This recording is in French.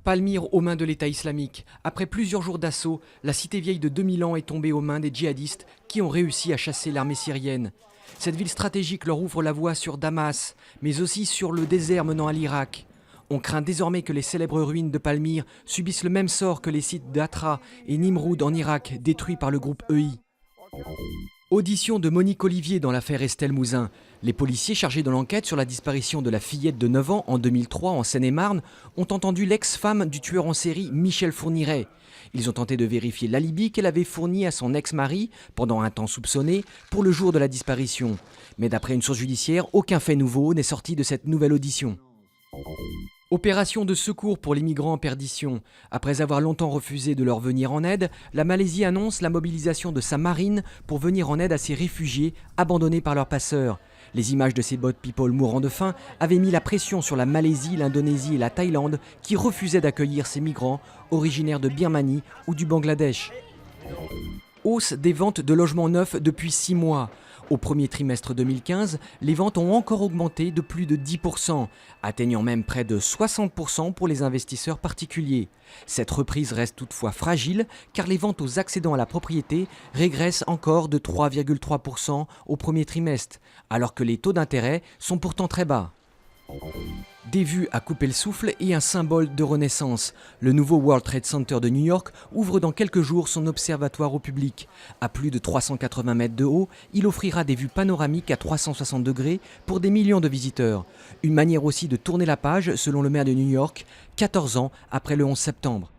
Palmyre aux mains de l'État islamique. Après plusieurs jours d'assaut, la cité vieille de 2000 ans est tombée aux mains des djihadistes qui ont réussi à chasser l'armée syrienne. Cette ville stratégique leur ouvre la voie sur Damas, mais aussi sur le désert menant à l'Irak. On craint désormais que les célèbres ruines de Palmyre subissent le même sort que les sites d'Atra et Nimroud en Irak, détruits par le groupe EI. Audition de Monique Olivier dans l'affaire Estelle Mouzin. Les policiers chargés de l'enquête sur la disparition de la fillette de 9 ans en 2003 en Seine-et-Marne ont entendu l'ex-femme du tueur en série Michel Fourniret. Ils ont tenté de vérifier l'alibi qu'elle avait fourni à son ex-mari, pendant un temps soupçonné, pour le jour de la disparition. Mais d'après une source judiciaire, aucun fait nouveau n'est sorti de cette nouvelle audition. Opération de secours pour les migrants en perdition. Après avoir longtemps refusé de leur venir en aide, la Malaisie annonce la mobilisation de sa marine pour venir en aide à ces réfugiés abandonnés par leurs passeurs. Les images de ces boat people mourant de faim avaient mis la pression sur la Malaisie, l'Indonésie et la Thaïlande qui refusaient d'accueillir ces migrants originaires de Birmanie ou du Bangladesh. Hausse des ventes de logements neufs depuis 6 mois. Au premier trimestre 2015, les ventes ont encore augmenté de plus de 10%, atteignant même près de 60% pour les investisseurs particuliers. Cette reprise reste toutefois fragile car les ventes aux accédants à la propriété régressent encore de 3,3% au premier trimestre, alors que les taux d'intérêt sont pourtant très bas. Des vues à couper le souffle et un symbole de renaissance. Le nouveau World Trade Center de New York ouvre dans quelques jours son observatoire au public. À plus de 380 mètres de haut, il offrira des vues panoramiques à 360 degrés pour des millions de visiteurs. Une manière aussi de tourner la page, selon le maire de New York, 14 ans après le 11 septembre.